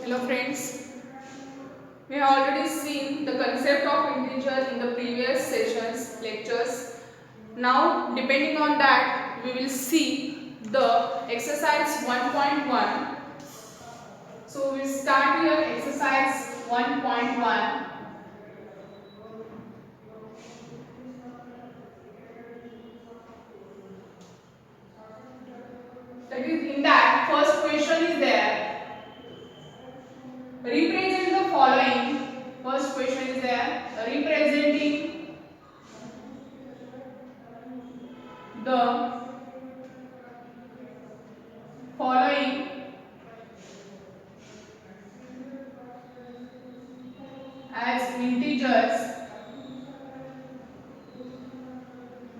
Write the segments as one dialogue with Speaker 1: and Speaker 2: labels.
Speaker 1: Hello friends, we have already seen the concept of integer in the previous sessions, lectures. Now depending on that we will see the exercise 1.1. So we will start here exercise 1.1. That is, in that first question is there. Represent the following. First question is there. Representing the following as integers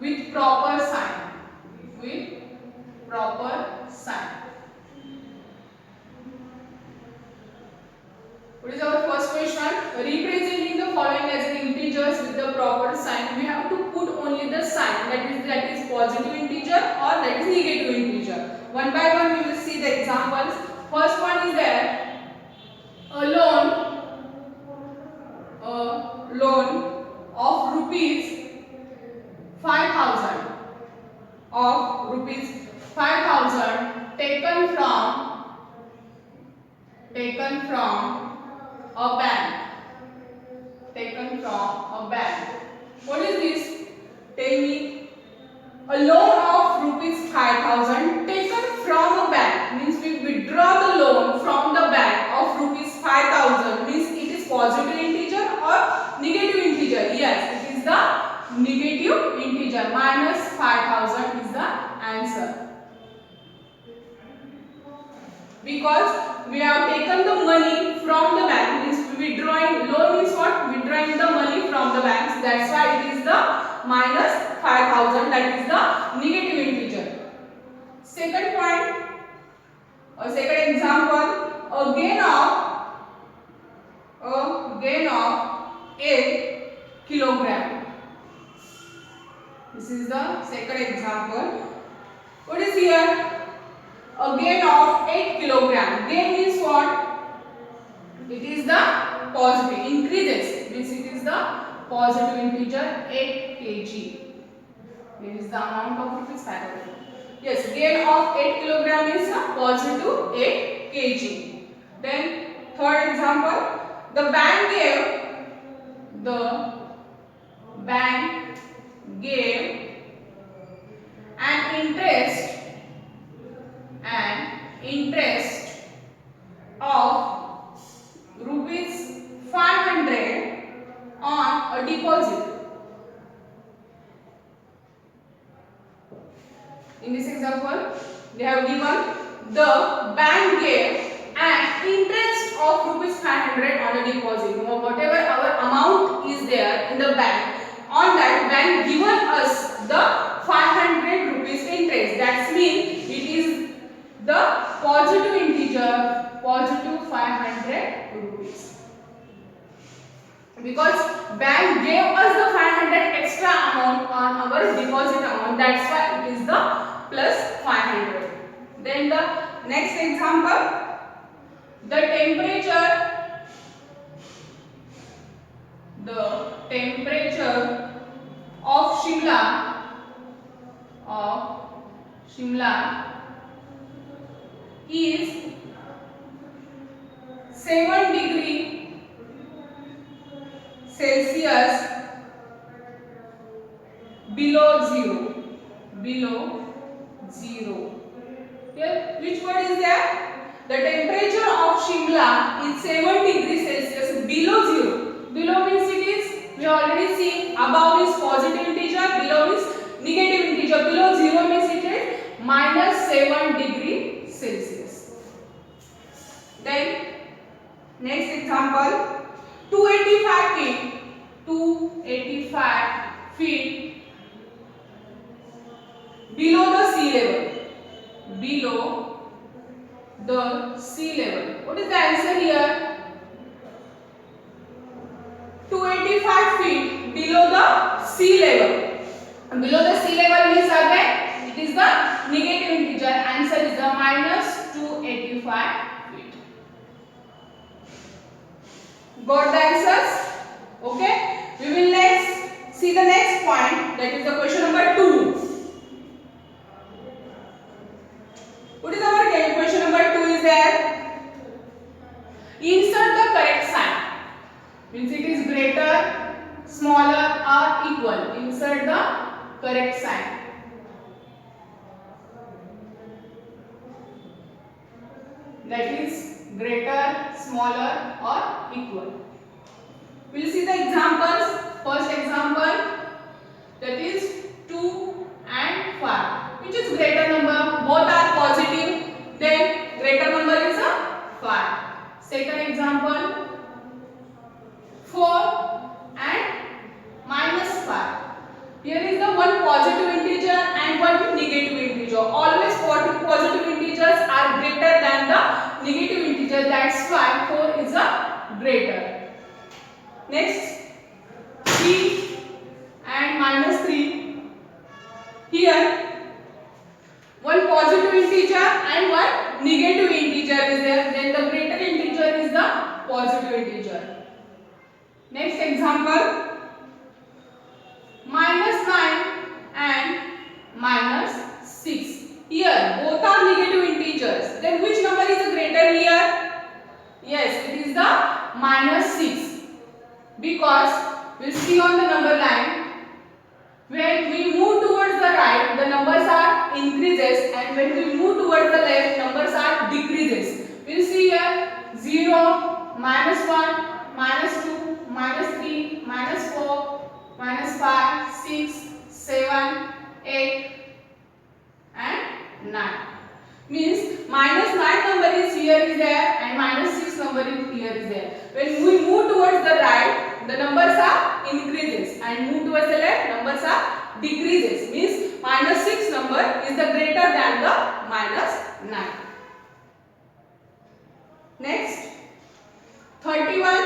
Speaker 1: with proper sign. With proper sign. What is our first question? Representing the following as integers with the proper sign. We have to put only the sign, that is positive integer or that is negative integer. One by one we will see the examples. First one is there. A loan of rupees 5,000 taken from a bank. What is this? Tell me. A loan of rupees 5,000 taken from a bank means we withdraw the loan from the bank of rupees 5,000 means it is positive integer or negative integer. Yes, it is the negative integer. Minus 5,000 is the answer. Because we have taken the money from the bank means withdrawing. Loan means what? Withdrawing the money from the banks. That's why it is the minus 5,000. That is the negative integer. Second point or second example. A gain of 8 kilogram. This is the second example. What is here? A gain of 8 kilogram. Gain means what? It is the positive. Increases means it is the positive integer 8 kg. This is the amount of rupees 5,000. Yes, gain of 8 kilogram is a positive 8 kg. Then third example. The bank gave an interest of rupees 500 on a deposit. In this example, they have given the bank gave an interest of rupees 500 on a deposit. Whatever our amount is there in the bank, on that bank given us the 500 rupees interest. That means it is the positive integer, positive 500 rupees. Because bank gave us the 500 extra amount on our deposit amount. That's why it is the plus 500. Then the next example. The temperature of Shimla is 7 degree Celsius below zero. Here, which word is there? The temperature of Shimla is 7 degrees Celsius below zero. Below means it is, we already see, above is positive integer, below is negative integer. Below zero means it is minus 7 degree Celsius. Then next example, 285 feet below the sea level. What is the answer here? 285 feet below the sea level. Below the sea level means again it is the negative integer. Answer is the minus 285 feet. Got the answers? Okay. We will next see the next point, that is the question number 2. What is our question number 2 is there? Insert the correct sign. Means it is greater, smaller or equal. Insert the correct sign. That is greater, smaller or equal. We will see the examples. First example, that is 2 and 5. Which is greater number? Both are positive. Then greater number is a 5. Second example, 4 and -5. Here is the one positive integer and one negative integer. Always positive integers are greater than the negative integer. That's why 4 is a greater. Next, 3 and -3. Here one positive integer and one negative integer is there. Then the greater integer is the positive integer. Next example, -9 and -6. Here both are negative integers. Then which number is greater here? Yes, it is the -6. Because we'll see on the number line, when we move towards the right, the numbers are increases, and when we move towards the left, numbers are decreases. We'll see here 0, -1, -2, -3, -4, -5, 6, 7, 8 and 9. Means -9 number is here is there and -6 number is here is there. When we move towards the right, the numbers are increases, and move towards the left, numbers are decreases. Means -6 number is the greater than the -9. Next, 31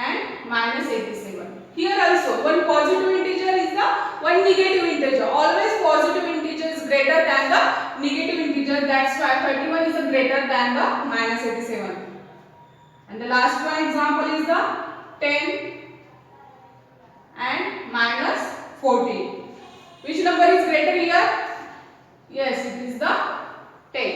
Speaker 1: and -87. Here also one positive integer is the one negative integer. Always positive integer is greater than the negative integer. That's why 31 is greater than the -87. And the last one example is the 10 and -14. Which number is greater here? Yes, it is the 10.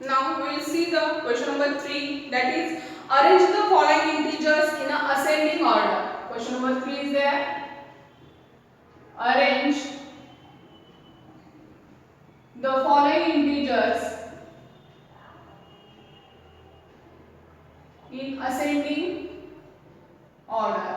Speaker 1: Now we will see the question number 3, that is arrange the following integers in a ascending order. Question number 3 is there. Arrange the following integers in ascending order.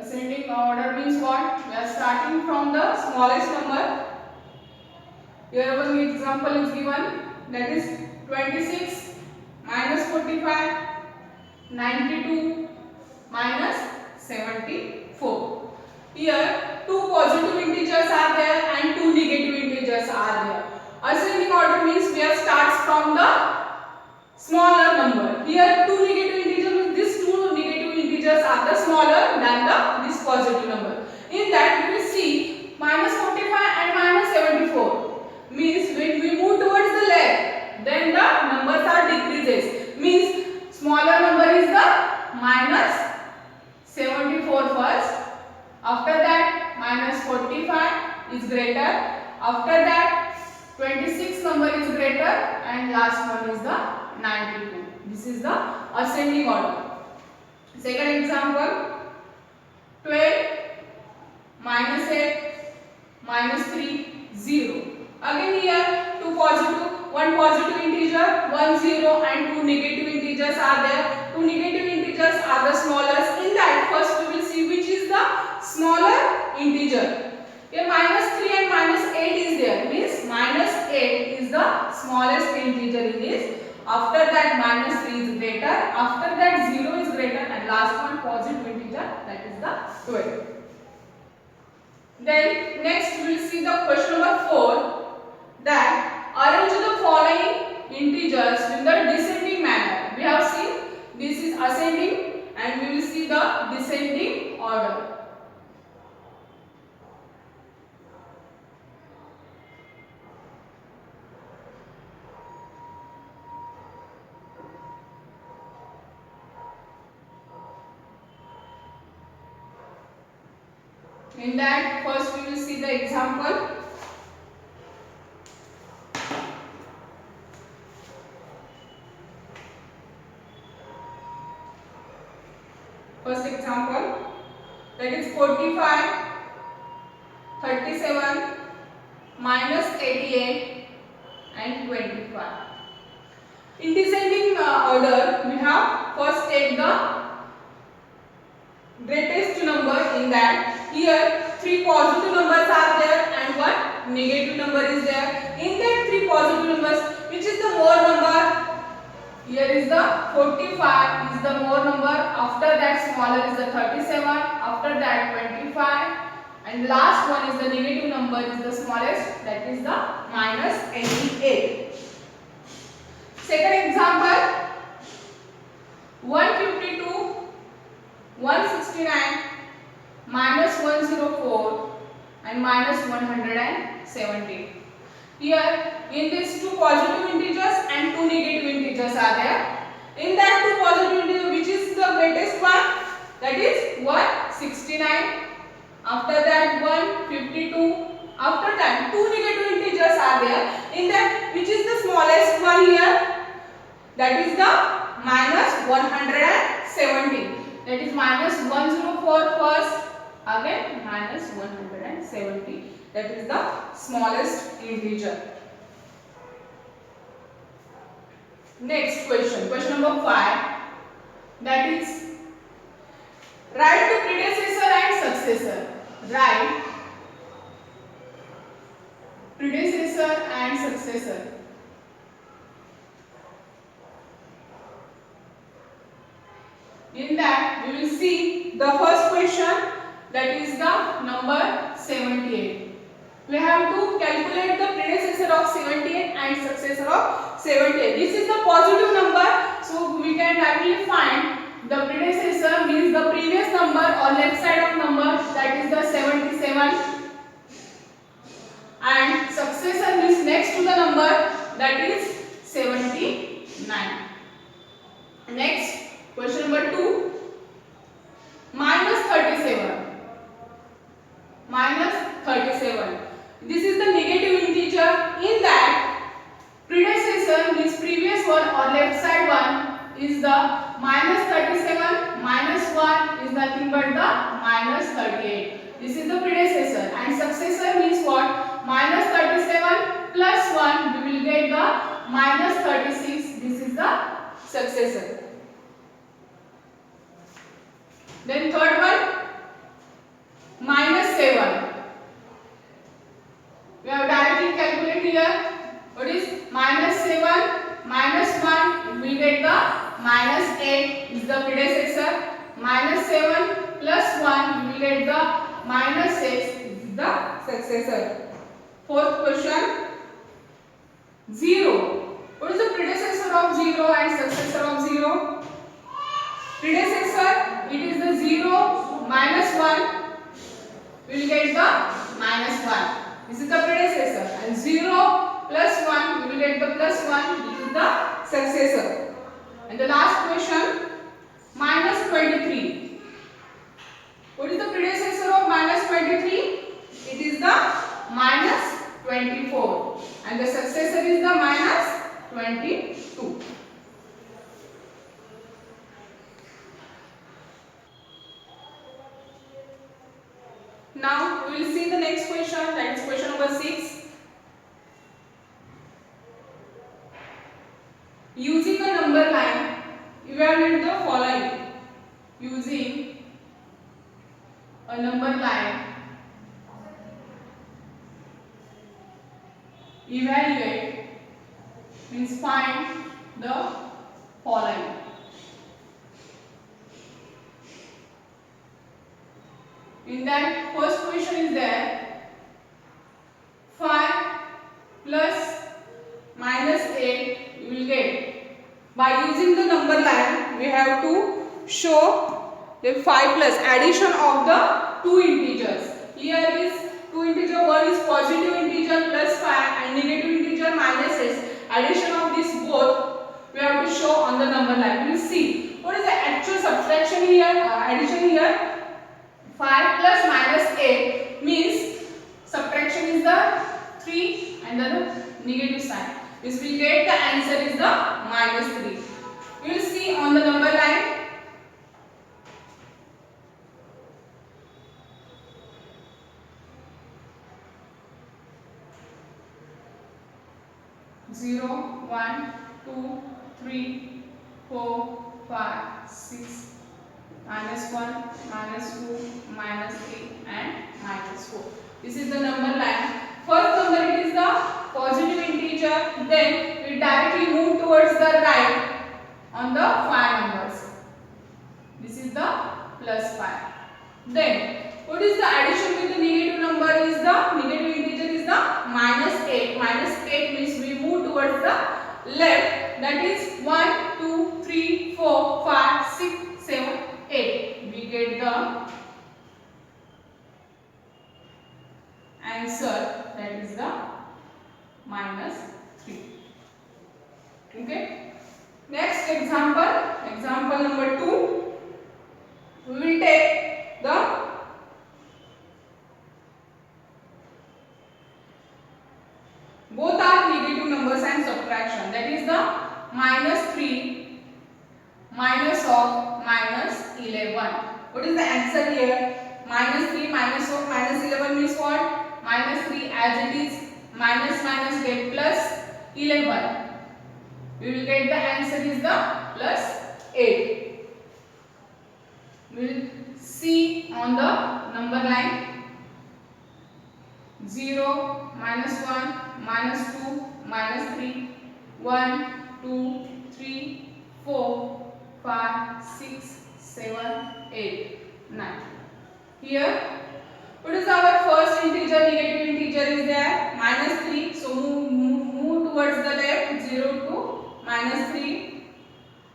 Speaker 1: Ascending order means what? We are starting from the smallest number. Here one example is given, that is 26 -45, 92 -74. Here two positive integers are there and two negative integers are there. Ascending order means we are starts from the smaller number. Here two negative integers means these two negative integers are the smaller than this positive number. In that we will see -45 and -74. Means when we move towards the left, then the numbers are decreases. Means smaller number is the -74 first. After that -45 is greater. After that 26 number is greater, and last one is the 92. This is the ascending order. Second example, 12 -8 -3 0. Again here two positive, one positive integer, one 0 and two negative integers are there. Two negative integers are the smallest. In that first we will see which is the smaller integer. Here -3 and -8 is there. Means -8 is the smallest integer in this. After that -3 is greater. After that 0 is greater, and last one positive integer, that is the 12. Then next we will see the question number 4, that arrange the following integers in the descending In that, first we will see the example. First example, that is 45, 37, minus 88 and 25. In descending order, we have first take the greatest number. In that, here 3 positive numbers are there and 1 negative number is there. In that 3 positive numbers, which is the more number? Here is the 45 is the more number. After that, smaller is the 37. After that, 25. And last one is the negative number, is the smallest, that is the minus 88. Second example, 152, 169, minus 104 and minus 170. Here in these 2 positive integers and 2 negative integers are there. In that 2 positive integers, which is the greatest one? That is 169. After that 152. After that 2 negative integers are there. In that, which is the smallest one here? That is the minus 170. That is minus 104 first. Again minus 170. That is the smallest integer. Next question. Question number 5. That is, write the predecessor and successor. Write predecessor and successor. In that, we will see the first question, that is the number 78. We have to calculate the predecessor of 78 and successor of 78. This is the positive number, so we can directly find the predecessor means the previous number or left side of number, that is the 77. And successor means next to the number, that is 79. Next, question number 2. Minus 37. Minus 37. This is the negative integer. In that, predecessor means previous one or left side one is the minus 37. Minus 1 is nothing but the minus 38. This is the predecessor. And successor means what? Minus 37 plus 1, we will get the minus 36. This is the successor. Then third one, minus 7. We have directly calculated here. What is minus 7 minus 1? We will get the minus 8 is the predecessor. Minus 7 plus 1, we will get the minus 6 is the successor. Fourth question, 0. What is the predecessor of 0 and successor of 0? Predecessor, it is the 0 minus 1. We will get the minus 1. This is the predecessor. And 0 plus 1, we will get the plus 1. This is the successor. And the last question, minus 23. What is the predecessor of minus 23? It is the minus 24. And the successor is the minus 22. Now we will see the next question, that is question number 6. Using a number line, evaluate the following. Using a number line, evaluate means find the following. In that, first question is there, 5 plus minus 8 we will get. By using the number line, we have to show the 5 plus addition of the two integers. Here is two integer, one is positive integer plus 5 and negative integer minus 6. Addition of these both we have to show on the number line. We will see what is the actual subtraction here, addition here. 5 plus minus 8 means subtraction is the 3 and the negative sign. This will get the answer is the minus 3. You will see on the number line. Zero, 1, 2, 3, 4, 5, 6, minus 1, minus 2, minus 3 and minus 4. This is the number line. First number it is the positive integer, then we directly move towards the right on the 5 numbers. This is the plus 5. Then what is the addition with the negative number is the negative integer is the minus 8. Minus 8 means we move towards the left, that is 1, 2, 3, 4, 5, 6, 7, 8. We get the answer, that is the minus 3. Okay. Next example number 2. We will take the both are negative numbers and subtraction, that is the minus 3 minus of minus 11. What is the answer here? Minus 3 minus of minus 11 means what? Minus 3 as it is, minus minus get plus 11. We will get the answer is the plus 8. We will see on the number line. 0, minus 1, minus 2, minus 3, 1, 2, 3, 4, 5, 6, 7, 8, 9. Here, what is our first integer? Negative integer is there, minus 3. So move towards the left, 0 to minus 3.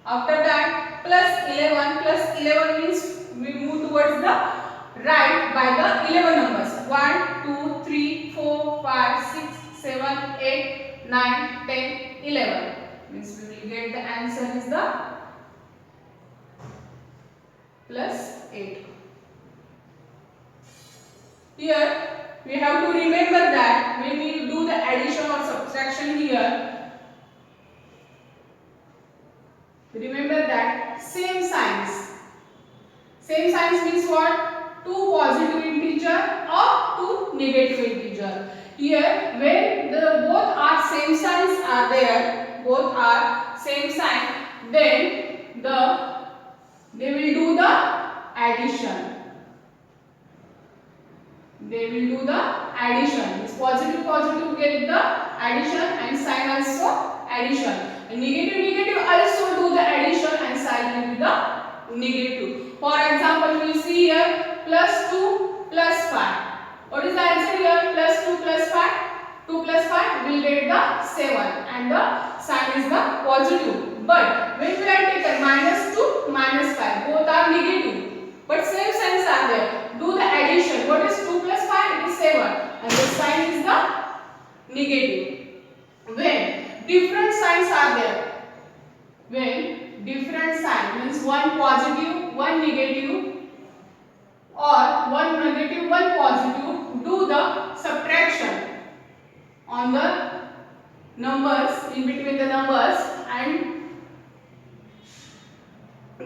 Speaker 1: After that, plus 11. Plus 11 means we move towards the right by the 11 numbers. 1, 2, 3, 4, 5, 6, 7, 8, 9, 10, 11. Means we will get the answer is the plus 8. Here we have to remember that when we do the addition or subtraction here, remember that same signs. Same signs means what? Two positive integer or two negative integer. Here when the both are same signs are there, both are same sign, then they will do the addition. They will do the addition. It's positive get the addition and sign also addition. And negative also do the addition and sign will be the negative. For example, we will see here plus 2 plus 5. What is the answer here? Plus 2 plus 5. 2 plus 5 will get the 7 and the sign is the positive. But when we are taken minus 2 minus 5, both are negative. But same signs are there. Do the addition. What is 2 plus 5? It is 7. And the sign is the negative. When different signs are there. When different sign means one positive, one negative, or one negative, one positive, do the subtraction on the numbers, in between the numbers, and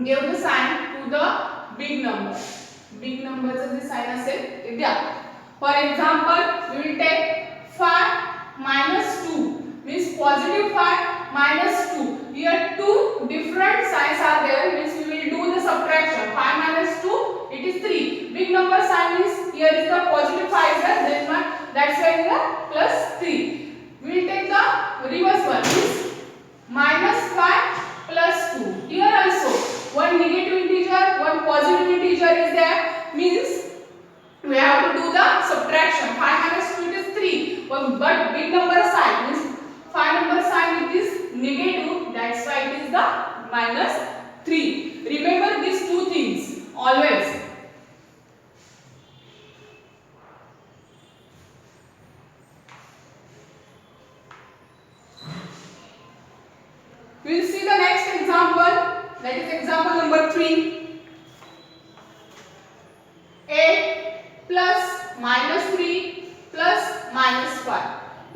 Speaker 1: give the sign to the big number. Big numbers of the sign असेल द्या. For example, we will take 5 minus 2 means positive 5 minus 2. Here two different signs are there, means we will do the subtraction. 5 minus 2 it is 3. Big number sign is here is the positive 5 there, then that's why the plus 3. We will take the reverse one, means minus 5 plus 2. Here also one negative integer, one positive integer is there, means we have to do the subtraction. 5 minus 2 it is 3. But big number sign means 5 number sign it is negative, that's why it is the minus 3. Remember these two things always. We will see the next example, that is example number 3. A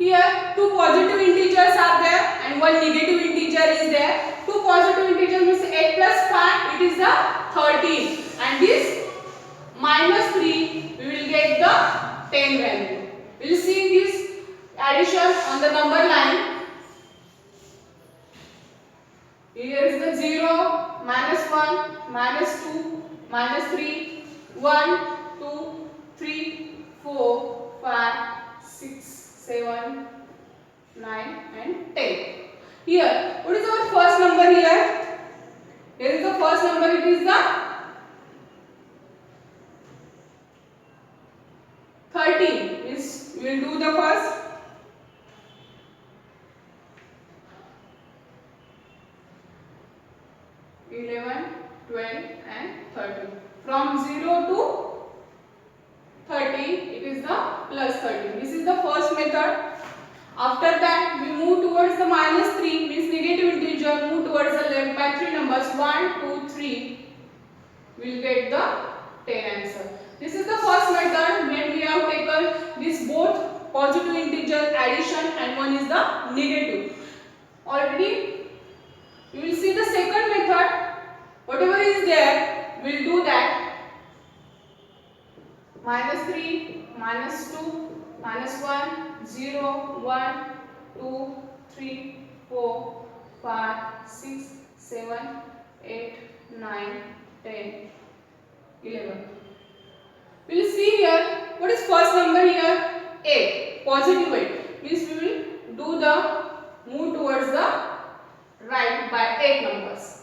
Speaker 1: Here two positive integers are there and one negative integer is there. Two positive integers means 8 plus 5, it is the 13, and this minus 3 we will get the 10 value. We will see this addition on the number line. Here is the 0, minus 1, minus 2, minus 3, 1, 2, 3, 4, 5, 6, 7, 9 and 10. Here, what is our first number here? Here is the first number, it is the 13. Means we will do the first. $11, $12 and $13. From 0 to 13, it is the plus 13. This is the first method. After that, we move towards the minus 3, means negative integer, move towards the left by 3 numbers, 1, 2, 3. We will get the 10 answer. This is the first method when we have taken this both positive integer addition and one is the negative. Already, you will see the second method. Whatever is there, we will do that. Minus 3, minus 2, minus 1, 0, 1, 2, 3, 4, 5, 6, 7, 8, 9, 10, 11. We will see here, what is first number here? 8, positive 8. Means we will do the move towards the right by 8 numbers.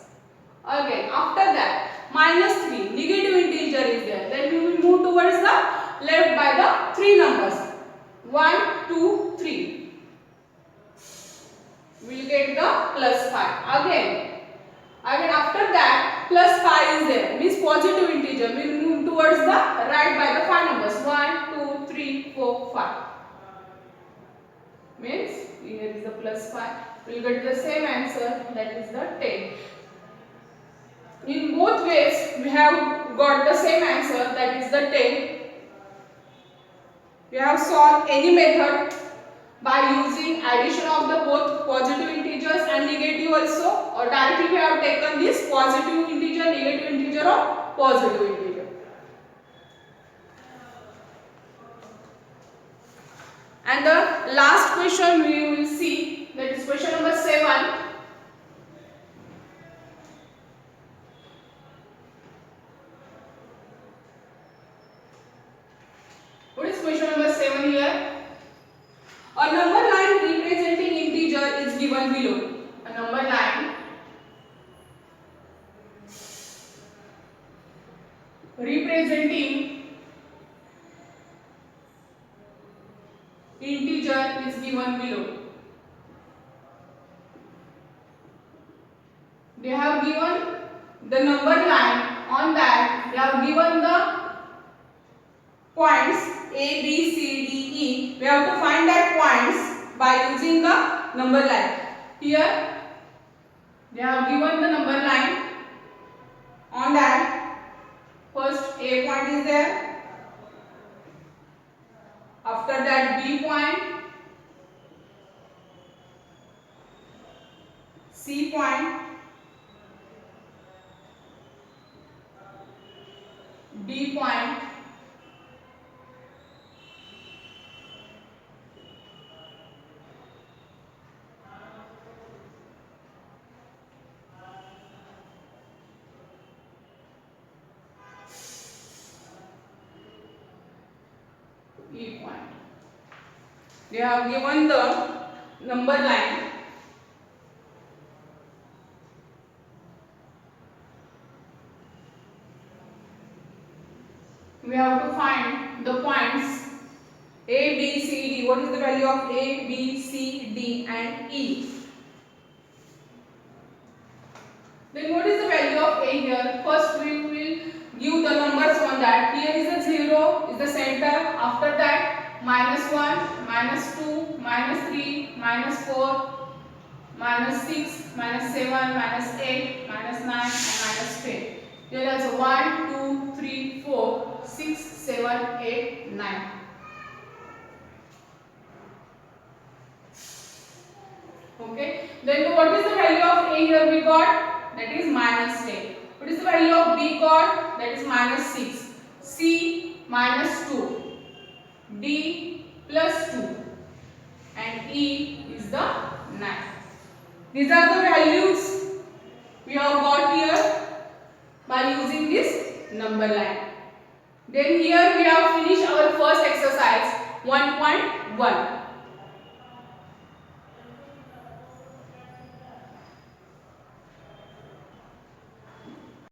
Speaker 1: Again, after that, minus 3, negative integer is there. Then we will move towards the left by the 3 numbers. 1, 2, 3. We will get the plus 5. Again after that, plus 5 is there. Means positive integer. We will move towards the right by the 5 numbers. 1, 2, 3, 4, 5. Means here is the plus 5. We will get the same answer, that is the 10. In both ways, we have got the same answer, that is the 10. We have solved any method by using addition of the both positive integers and negative also, or directly we have taken this positive integer, negative integer or positive integer. And the last question we will see, that is question number 7. What is question number 7 here? A number line representing integer is given below. A number line representing integer is given below. They have given the number line, on that they have given the points A, B, C, D, E. We have to find that points by using the number line. Here they have given the number line. On that, first A point is there. After that B point, C point, D point, E point. They have given the number line. We have to find the points A, B, C, D. What is the value of A, B, C, D and E? Then what is the value of A here? First we will give the numbers on that. Here is a 0 is the center. After that minus 1, minus 2, minus 3, minus 4, minus 6, minus 7, minus 8, minus 9 and minus 10. Here also 1, 2, 3, 4, 6, 7, 8, 9. Then what is the value of A here we got? That is minus 10. What is the value of B got? That is minus 6. C minus 2. D plus 2. And E is the 9. These are the values we have got here by using this number line. Then here we have finished our first exercise 1.1.